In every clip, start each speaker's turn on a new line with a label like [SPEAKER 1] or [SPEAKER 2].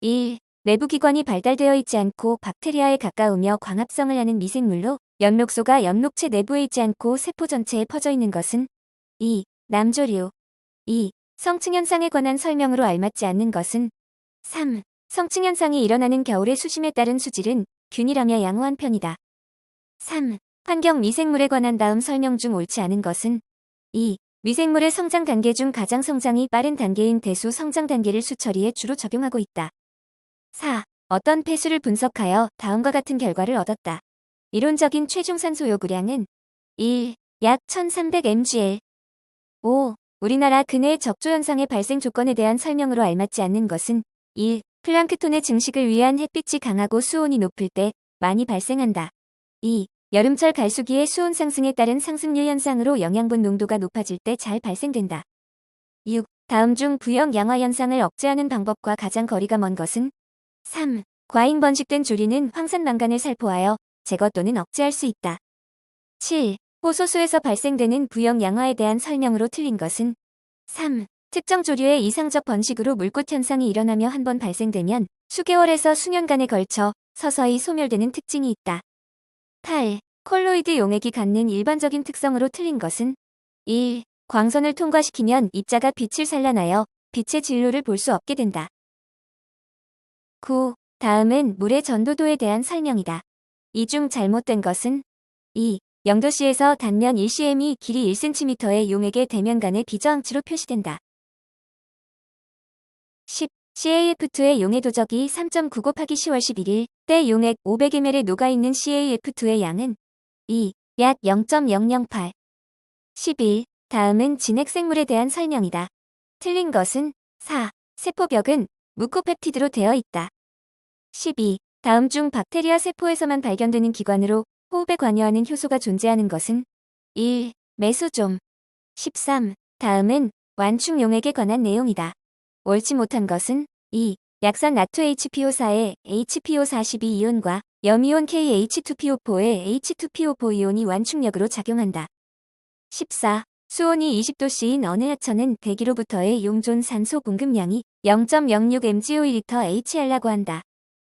[SPEAKER 1] 1. 내부 기관이 발달되어 있지 않고 박테리아에 가까우며 광합성을 하는 미생물로 엽록소가 엽록체 내부에 있지 않고 세포 전체에 퍼져 있는 것은 2. 남조류. 2. 성층현상에 관한 설명으로 알맞지 않는 것은 3. 성층현상이 일어나는 겨울의 수심에 따른 수질은 균일하며 양호한 편이다. 3. 환경 미생물에 관한 다음 설명 중 옳지 않은 것은 2. 미생물의 성장 단계 중 가장 성장이 빠른 단계인 대수 성장 단계를 수처리에 주로 적용하고 있다. 4. 어떤 폐수를 분석하여 다음과 같은 결과를 얻었다. 이론적인 최중 산소 요구량은 1. 약 1300mgl. 5. 우리나라 근해의 적조현상의 발생 조건에 대한 설명으로 알맞지 않는 것은 1. 플랑크톤의 증식을 위한 햇빛이 강하고 수온이 높을 때 많이 발생한다. 2. 여름철 갈수기의 수온 상승에 따른 상승률 현상으로 영양분 농도가 높아질 때 잘 발생된다. 6. 다음 중 부형 양화 현상을 억제하는 방법과 가장 거리가 먼 것은 3. 과잉 번식된 조리는 황산망간을 살포하여 제거 또는 억제할 수 있다. 7. 호소수에서 발생되는 부형 양화에 대한 설명으로 틀린 것은 3. 특정 조류의 이상적 번식으로 물꽃 현상이 일어나며 한 번 발생되면 수개월에서 수년간에 걸쳐 서서히 소멸되는 특징이 있다. 8. 콜로이드 용액이 갖는 일반적인 특성으로 틀린 것은 1. 광선을 통과시키면 입자가 빛을 산란하여 빛의 진로를 볼 수 없게 된다. 9. 다음은 물의 전도도에 대한 설명이다. 이 중 잘못된 것은 2. 0도씨에서 단면 1cm이 길이 1cm의 용액의 대면 간의 비저항치로 표시된다. 10. CaF2의 용해 도적이 3.9 곱하기 10월 11일 때 용액 500ml에 녹아있는 CaF2의 양은 2. 약 0.008. 11. 다음은 진핵생물에 대한 설명이다. 틀린 것은 4. 세포벽은 무코펩티드로 되어 있다. 12. 다음 중 박테리아 세포에서만 발견되는 기관으로 호흡에 관여하는 효소가 존재하는 것은 1. 메소좀. 13. 다음은 완충 용액에 관한 내용이다. 옳지 못한 것은 2. 약산 나토 HPO4의 HPO42 이온과 염이온 KH2PO4의 H2PO4 이온이 완충력으로 작용한다. 14. 수온이 20도씨인 어느 하천은 대기로부터의 용존 산소 공급량이 0.06mg/H라고 한다.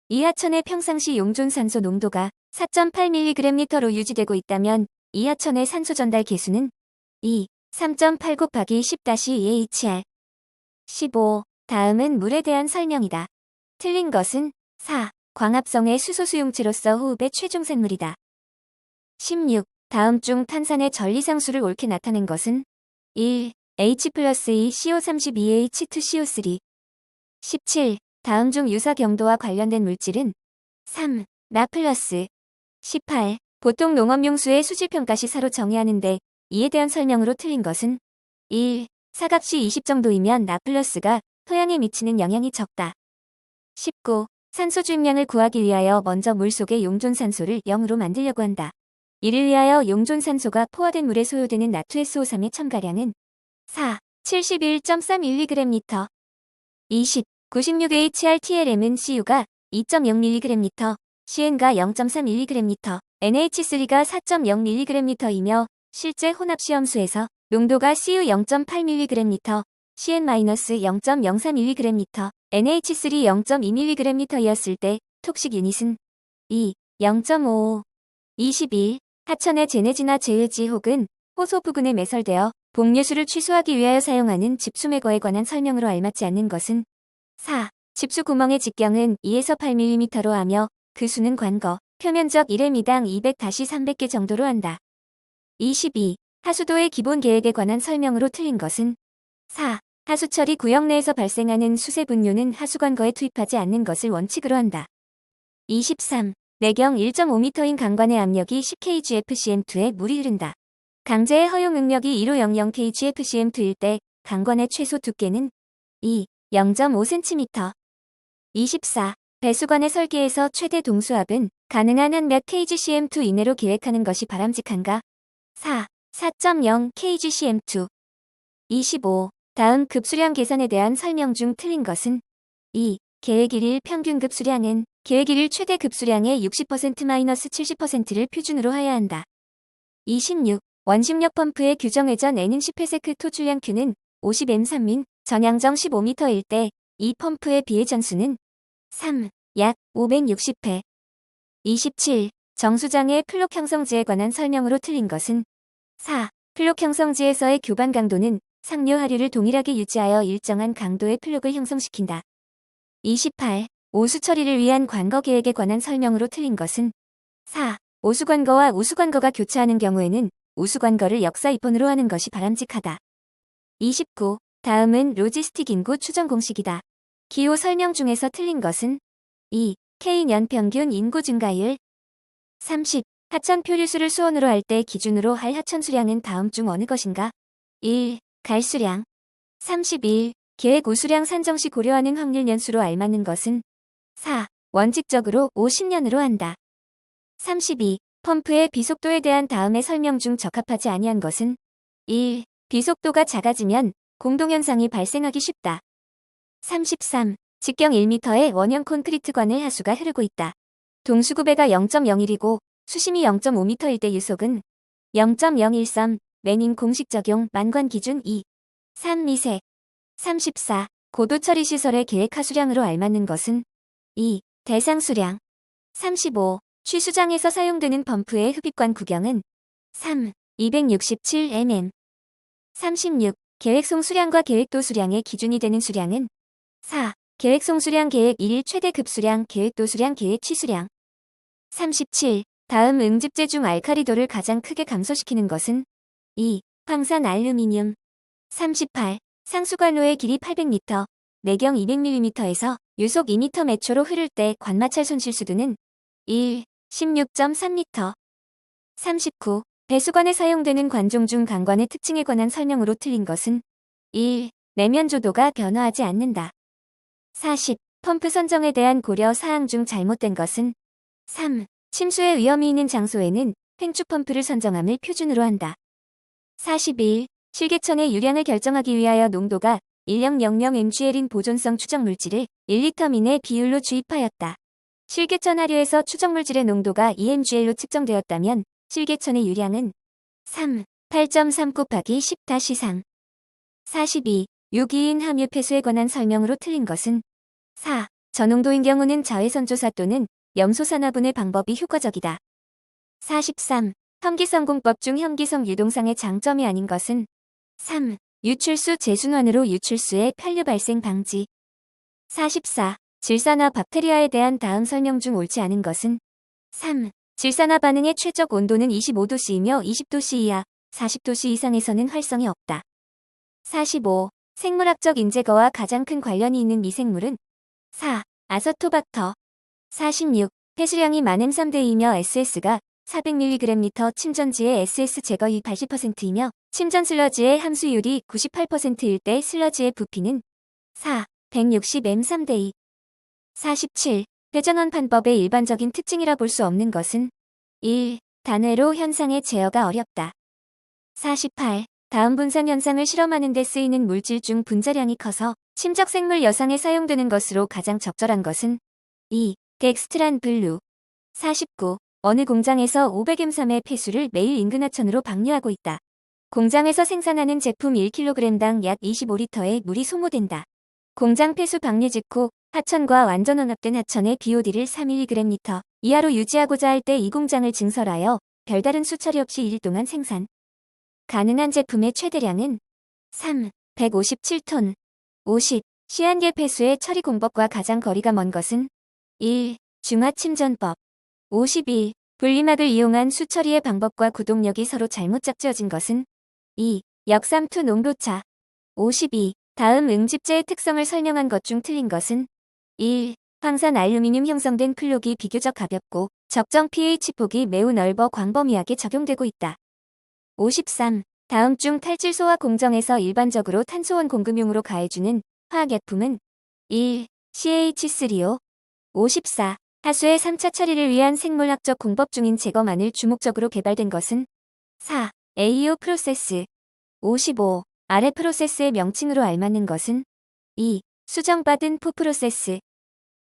[SPEAKER 1] 이 하천의 평상시 용존 산소 농도가 4.8mg/L로 유지되고 있다면 이 하천의 산소 전달 계수는 2. 3.8 곱하기 10-2Hr. 15. 다음은 물에 대한 설명이다. 틀린 것은 4. 광합성의 수소 수용체로서 호흡의 최종 생물이다. 16. 다음 중 탄산의 전리상수를 옳게 나타낸 것은 1. H 플러스 2 CO32H2CO3. 17. 다음 중 유사 경도와 관련된 물질은 3. 나 플러스. 18. 보통 농업용수의 수질평가 시사로 정의하는데 이에 대한 설명으로 틀린 것은 1. 사각시 20 정도이면 나 플러스가 토양에 미치는 영향이 적다. 19. 산소 주입량을 구하기 위하여 먼저 물속의 용존산소를 0으로 만들려고 한다. 이를 위하여 용존산소가 포화된 물에 소요되는 나트SO3의 첨가량은 4. 71.3mg/L. 20. 96HRTLM은 CU가 2.0mg/L, CN가 0.3mg/L, NH3가 4.0mg/L이며 실제 혼합시험수에서 농도가 CU 0.8mg/L, CN-0.04mg/L, NH3 0.2mg/L이었을 때 톡식 유닛은 2. 0.55. 21. 하천의 제네지나 제외지 혹은 호소 부근에 매설되어 복류수를 취수하기 위하여 사용하는 집수매거에 관한 설명으로 알맞지 않는 것은 4. 집수 구멍의 직경은 2에서 8mm로 하며 그 수는 관거, 표면적 1m당 200-300개 정도로 한다. 22. 하수도의 기본 계획에 관한 설명으로 틀린 것은 4. 하수처리 구역 내에서 발생하는 수세 분뇨는 하수관거에 투입하지 않는 것을 원칙으로 한다. 23. 내경 1.5m인 강관의 압력이 10kgfcm2에 물이 흐른다. 강제의 허용 응력이 1500kgfcm2일 때 강관의 최소 두께는 2. 0.5cm. 24. 배수관의 설계에서 최대 동수압은 가능한 한 몇 kgcm2 이내로 계획하는 것이 바람직한가? 4. 4.0 kgcm2. 25. 다음 급수량 계산에 대한 설명 중 틀린 것은 2. 계획 1일 평균 급수량은 계획 1일 최대 급수량의 60%-70%를 표준으로 하여야 한다. 26. 원심력 펌프의 규정 회전 N은 10회세크 토출량 Q는 50m3민 전양정 15m일 때 이 펌프의 비회 전수는 3. 약 560회. 27. 정수장의 플록 형성지에 관한 설명으로 틀린 것은 4. 플록 형성지에서의 교반 강도는 상류 하류를 동일하게 유지하여 일정한 강도의 플록을 형성시킨다. 28. 오수 처리를 위한 관거 계획에 관한 설명으로 틀린 것은 4. 오수관거와 우수관거가 교차하는 경우에는 우수관거를 역사 입원으로 하는 것이 바람직하다. 29. 다음은 로지스틱 인구 추정 공식이다. 기호 설명 중에서 틀린 것은 2. K년 평균 인구 증가율. 30. 하천 표류수를 수온으로 할 때 기준으로 할 하천 수량은 다음 중 어느 것인가? 1. 갈수량. 31. 계획 우수량 산정 시 고려하는 확률 년수로 알맞는 것은 4. 원칙적으로 50년으로 한다. 32. 펌프의 비속도에 대한 다음의 설명 중 적합하지 아니한 것은 1. 비속도가 작아지면 공동현상이 발생하기 쉽다. 33. 직경 1m의 원형 콘크리트 관을 하수가 흐르고 있다. 동수구배가 0.01이고 수심이 0.5m일 때 유속은 0.013. 매닝 공식 적용 만관 기준 2. 3. 미세. 34. 고도 처리 시설의 계획 하수량으로 알맞는 것은 2. 대상 수량. 35. 취수장에서 사용되는 펌프의 흡입관 구경은 3. 267mm. 36. 계획 송수량과 계획도 수량의 기준이 되는 수량은 4. 계획 송수량 계획 1일 최대 급수량 계획도 수량 계획 취수량. 37. 다음 응집제 중 알카리도를 가장 크게 감소시키는 것은 2. 황산 알루미늄. 38. 상수관로의 길이 800m, 내경 200mm에서 유속 2m 매초로 흐를 때 관마찰 손실수두는 1. 16.3m. 39. 배수관에 사용되는 관종 중 강관의 특징에 관한 설명으로 틀린 것은 1. 내면 조도가 변화하지 않는다. 40. 펌프 선정에 대한 고려 사항 중 잘못된 것은 3. 침수의 위험이 있는 장소에는 횡축 펌프를 선정함을 표준으로 한다. 41. 실개천의 유량을 결정하기 위하여 농도가 1000mgl인 보존성 추정물질을 1L 미네 비율로 주입하였다. 실개천 하류에서 추정물질의 농도가 2mgl로 측정되었다면 실개천의 유량은 3. 8.3 곱하기 10-3. 42. 유기인 함유 폐수에 관한 설명으로 틀린 것은 4. 저농도인 경우는 자외선조사 또는 염소산화분해 방법이 효과적이다. 43. 혐기성공법 중 혐기성 유동상의 장점이 아닌 것은 3. 유출수 재순환으로 유출수의 편류 발생 방지. 44. 질산화 박테리아에 대한 다음 설명 중 옳지 않은 것은 3. 질산화 반응의 최적 온도는 25°C이며 20°C 이하, 40°C 이상에서는 활성이 없다. 45. 생물학적 인재거와 가장 큰 관련이 있는 미생물은 4. 아서토박터. 46. 폐수량이 만 M3대2이며 SS가 400mg 침전지의 SS 제거율 80%이며 침전 슬러지의 함수율이 98%일 때 슬러지의 부피는 4. 160 M3대2. 47. 회전원 판법의 일반적인 특징이라 볼 수 없는 것은 1. 단회로 현상의 제어가 어렵다. 48. 다음 분산 현상을 실험하는 데 쓰이는 물질 중 분자량이 커서 침적 생물 여상에 사용되는 것으로 가장 적절한 것은 2. 덱스트란 블루. 49. 어느 공장에서 500M3의 폐수를 매일 인근 하천으로 방류하고 있다. 공장에서 생산하는 제품 1kg당 약 25L의 물이 소모된다. 공장 폐수 방류 직후 하천과 완전 혼합된 하천의 BOD를 3mg 이하로 유지하고자 할 때 이 공장을 증설하여 별다른 수처리 없이 1일 동안 생산 가능한 제품의 최대량은 3. 157톤. 50. 시한계 폐수의 처리 공법과 가장 거리가 먼 것은 1. 중화침전법. 51. 분리막을 이용한 수처리의 방법과 구동력이 서로 잘못 짝지어진 것은 2. 역삼투 농도차. 52. 다음 응집제의 특성을 설명한 것 중 틀린 것은 1. 황산 알루미늄 형성된 플록이 비교적 가볍고 적정 pH 폭이 매우 넓어 광범위하게 적용되고 있다. 53. 다음 중 탈질 소화 공정에서 일반적으로 탄소원 공급용으로 가해주는 화학약품은 1. CH3O. 54. 하수의 3차 처리를 위한 생물학적 공법 중인 제거만을 주목적으로 개발된 것은 4. AO 프로세스. 55. 아래 프로세스의 명칭으로 알맞는 것은 2. 수정받은 포 프로세스.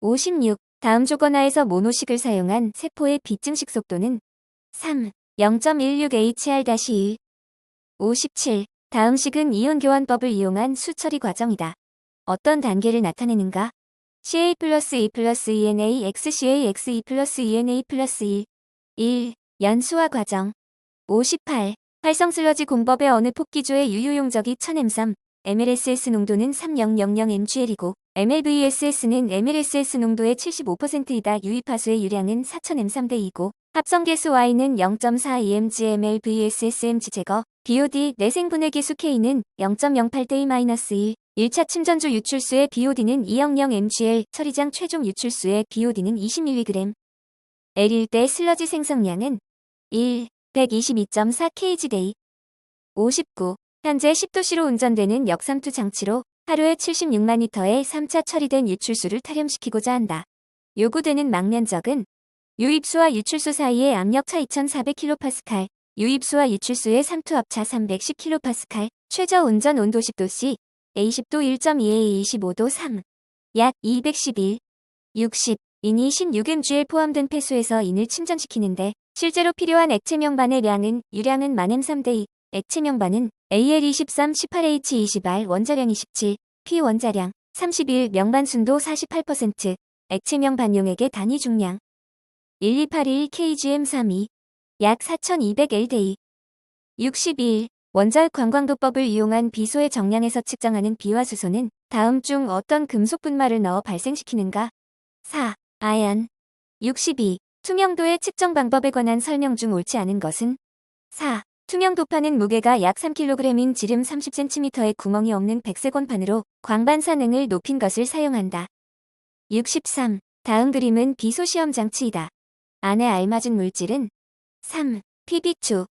[SPEAKER 1] 56. 다음 조건하에서 모노식을 사용한 세포의 비증식 속도는 3. 0.16HR-1. 57. 다음 식은 이온 교환법을 이용한 수처리 과정이다. 어떤 단계를 나타내는가? CA 플러스 2 플러스 ENA X CA X 2 플러스 ENA 플러스 1. 1. 연수화 과정. 58. 활성 슬러지 공법의 어느 폭기조의 유효용적이 1000mg, mLSS 농도는 3000mg이고 mLVSS는 mLSS 농도의 75%이다. 유입하수의 유량은 4000m/2이고 합성계수 Y는 0.42mg mLVSSmg 제거. BOD 내생분해 계수 K는 0.08대2-1. 1차 침전주 유출수의 BOD는 200mgl, 처리장 최종 유출수의 BOD는 20mg. L1대 슬러지 생성량은 1. 122.4kg/day. 59. 현재 10도씨로 운전되는 역삼투 장치로 하루에 76만 리터의 3차 처리된 유출수를 타렴시키고자 한다. 요구되는 망면적은 유입수와 유출수 사이의 압력차 2400kPa, 유입수와 유출수의 삼투합차 310kPa, 최저 운전 온도 10도씨, A10도 1.2A 25도 3. 약 211. 60. 인이 16mg에 포함된 폐수에서 인을 침전시키는데 실제로 필요한 액체 명반의 량은 유량은 만m3대2, 액체 명반은 AL23 18H20R 원자량 27, P 원자량 31, 명반 순도 48%, 액체 명반 용액의 단위 중량 12821 kgm32, 약 4200L/day. 61. 원자핵 관광도법을 이용한 비소의 정량에서 측정하는 비화수소는 다음 중 어떤 금속 분말을 넣어 발생시키는가? 4. 아연. 62. 투명도의 측정 방법에 관한 설명 중 옳지 않은 것은? 4. 투명 도파는 무게가 약 3kg인 지름 30cm의 구멍이 없는 백색원판으로 광반사능을 높인 것을 사용한다. 63. 다음 그림은 비소 시험 장치이다. 안에 알맞은 물질은? 3. PB추.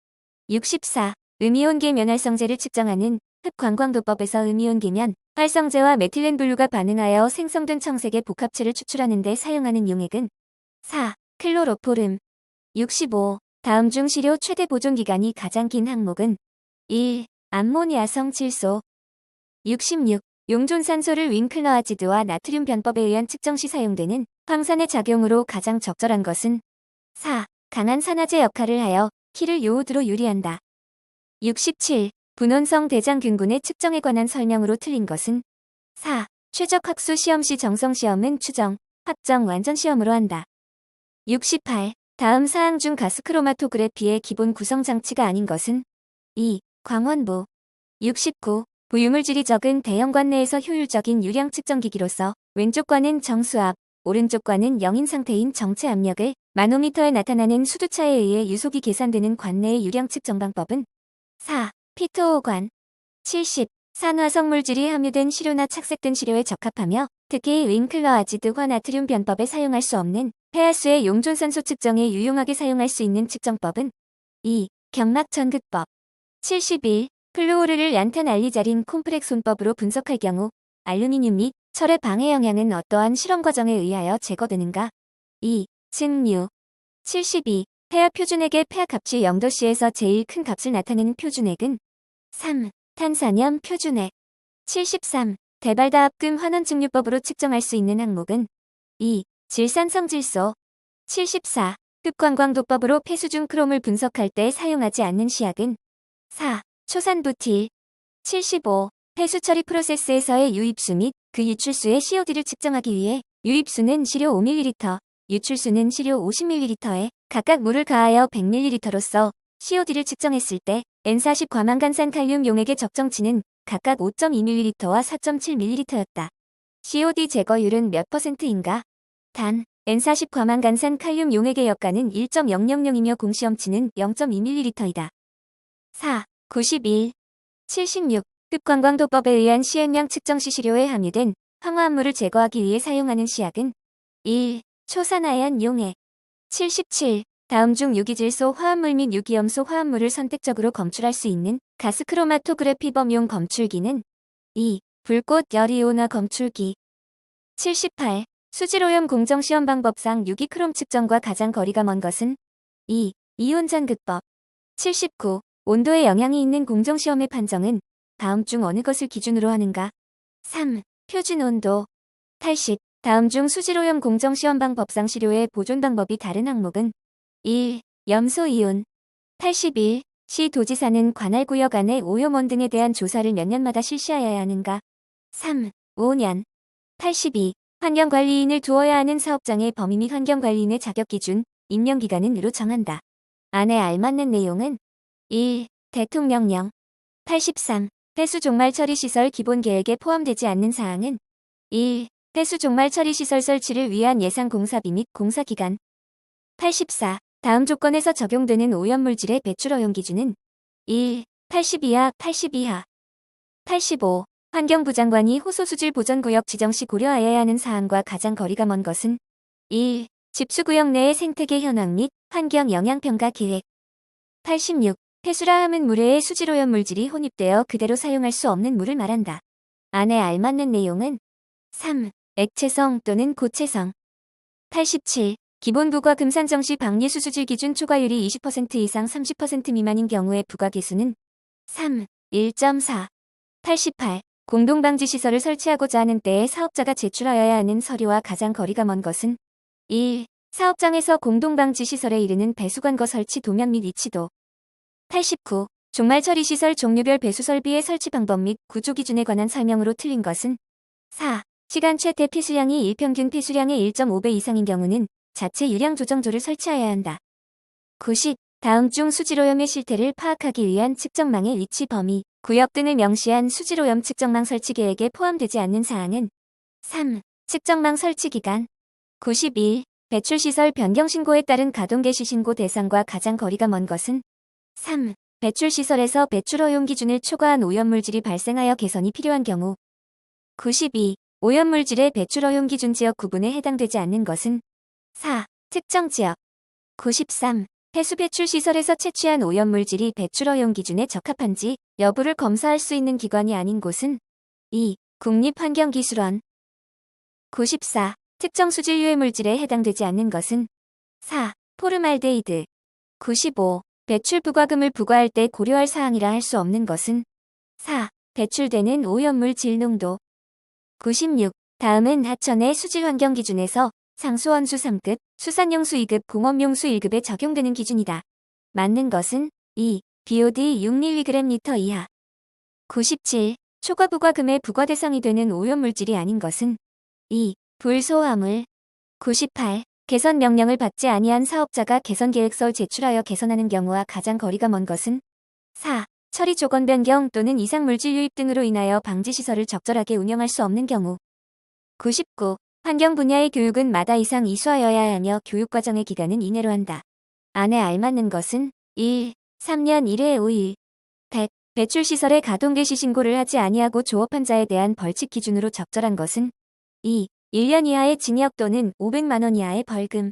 [SPEAKER 1] 64. 음이온계 면활성제를 측정하는 흡관광도법에서 음이온계면 활성제와 메틸렌블루가 반응하여 생성된 청색의 복합체를 추출하는 데 사용하는 용액은? 4. 클로로포름. 65. 다음 중 시료 최대 보존기간이 가장 긴 항목은? 1. 암모니아성 질소. 66. 용존산소를 윙클러아지드와 나트륨 변법에 의한 측정 시 사용되는 황산의 작용으로 가장 적절한 것은? 4. 강한 산화제 역할을 하여 키를 요오드로 유리한다. 67. 분원성 대장균군의 측정에 관한 설명으로 틀린 것은? 4. 최적학수 시험 시 정성시험은 추정, 확정, 완전시험으로 한다. 68. 다음 사항 중 가스크로마토그래피의 기본 구성장치가 아닌 것은? 2. 광원부. 69. 부유물질이 적은 대형관 내에서 효율적인 유량 측정기기로서 왼쪽과는 정수압, 오른쪽과는 영인 상태인 정체 압력을 마노미터에 나타나는 수두차에 의해 유속이 계산되는 관 내의 유량 측정 방법은? 4. 피토호관. 70. 산화성 물질이 함유된 시료나 착색된 시료에 적합하며 특히 윙클러아지드화 나트륨 변법에 사용할 수 없는 폐하수의 용존산소 측정에 유용하게 사용할 수 있는 측정법은? 2. 경막전극법. 71. 플루오르를 얀탄 알리자린 콤프렉손법으로 분석할 경우 알루미늄 및 철의 방해 영향은 어떠한 실험 과정에 의하여 제거되는가? 2. 증류. 72. 폐하 표준액의 폐하 값이 0도씨에서 제일 큰 값을 나타내는 표준액은? 3. 탄산염 표준액. 73. 대발다합금 환원증류법으로 측정할 수 있는 항목은? 2. 질산성질소. 74. 흡광광도법으로 폐수 중 크롬을 분석할 때 사용하지 않는 시약은? 4. 초산부틸. 75. 폐수 처리 프로세스에서의 유입수 및 그 유출수의 COD를 측정하기 위해 유입수는 시료 5ml, 유출수는 시료 50ml에 각각 물을 가하여 100ml로서 COD를 측정했을 때 N40 과망간산 칼륨 용액의 적정치는 각각 5.2ml와 4.7ml였다. COD 제거율은 몇 %인가? 단, N40 과망간산 칼륨 용액의 역가는 1.000이며 공시험치는 0.2ml이다. 4. 91. 76. 흡광광도법에 의한 시행량 측정 시 시료에 함유된 황화합물을 제거하기 위해 사용하는 시약은? 1. 초산아연 용액. 77. 다음 중 유기질소 화합물 및 유기염소 화합물을 선택적으로 검출할 수 있는 가스크로마토그래피 범용 검출기는? 2. 불꽃 열이온화 검출기. 78. 수질오염 공정시험 방법상 유기크롬 측정과 가장 거리가 먼 것은? 2. 이온전극법. 79. 온도에 영향이 있는 공정시험의 판정은 다음 중 어느 것을 기준으로 하는가? 3. 표준온도. 80. 다음 중 수질오염 공정시험 방법상 시료의 보존 방법이 다른 항목은? 1. 염소이온. 81. 시 도지사는 관할구역 안의 오염원 등에 대한 조사를 몇 년마다 실시하여야 하는가? 3. 5년. 82. 환경관리인을 두어야 하는 사업장의 범위 및 환경관리인의 자격기준, 임명기간은으로 정한다. 안에 알맞는 내용은 1. 대통령령 83. 폐수 종말 처리 시설 기본 계획에 포함되지 않는 사항은 1. 폐수 종말 처리 시설 설치를 위한 예상 공사비 및 공사기간 84. 다음 조건에서 적용되는 오염물질의 배출 허용 기준은 1. 80 이하, 80 이하 85. 환경부 장관이 호소수질 보전구역 지정 시 고려하여야 하는 사항과 가장 거리가 먼 것은 1. 집수구역 내의 생태계 현황 및 환경 영향평가 계획 86. 폐수라 함은 물회에 수질오염 물질이 혼입되어 그대로 사용할 수 없는 물을 말한다. 안에 알맞는 내용은 3. 액체성 또는 고체성 87. 기본부과 금산정시 방리수 수질 기준 초과율이 20% 이상 30% 미만인 경우의 부과계수는 3. 1.4. 88. 공동방지시설을 설치하고자 하는 때에 사업자가 제출하여야 하는 서류와 가장 거리가 먼 것은 1. 사업장에서 공동방지시설에 이르는 배수관거 설치 도면 및 위치도 89. 종말처리시설 종류별 배수설비의 설치 방법 및 구조기준에 관한 설명으로 틀린 것은 4. 시간 최대 폐수량이 일평균 폐수량의 1.5배 이상인 경우는 자체 유량 조정조를 설치해야 한다. 90. 다음 중 수질오염의 실태를 파악하기 위한 측정망의 위치 범위, 구역 등을 명시한 수질오염 측정망 설치 계획에 포함되지 않는 사항은 3. 측정망 설치 기간 91. 배출시설 변경 신고에 따른 가동 개시 신고 대상과 가장 거리가 먼 것은 3. 배출시설에서 배출 허용 기준을 초과한 오염물질이 발생하여 개선이 필요한 경우 92. 오염물질의 배출 허용 기준 지역 구분에 해당되지 않는 것은 4. 특정 지역 93. 폐수 배출 시설에서 채취한 오염물질이 배출 허용 기준에 적합한지 여부를 검사할 수 있는 기관이 아닌 곳은 2. 국립환경기술원 94. 특정 수질 유해 물질에 해당되지 않는 것은 4. 포름알데히드 95. 배출 부과금을 부과할 때 고려할 사항이라 할 수 없는 것은 4. 배출되는 오염물 질농도 96. 다음은 하천의 수질환경 기준에서 상수원수 3급, 수산용수 2급, 공업용수 1급에 적용되는 기준이다. 맞는 것은 2. BOD 6mg 이하 97. 초과 부과금의 부과 대상이 되는 오염물질이 아닌 것은 2. 불소화물 98. 개선 명령을 받지 아니한 사업자가 개선계획서를 제출하여 개선하는 경우와 가장 거리가 먼 것은 4. 처리 조건 변경 또는 이상 물질 유입 등으로 인하여 방지시설을 적절하게 운영할 수 없는 경우 99. 환경 분야의 교육은 마다 이상 이수하여야 하며 교육과정의 기간은 이내로 한다. 안에 알맞는 것은 1. 3년 1회 5일 100. 배출시설의 가동 개시 신고를 하지 아니하고 조업한 자에 대한 벌칙 기준으로 적절한 것은 2. 1년 이하의 징역 또는 500만 원 이하의 벌금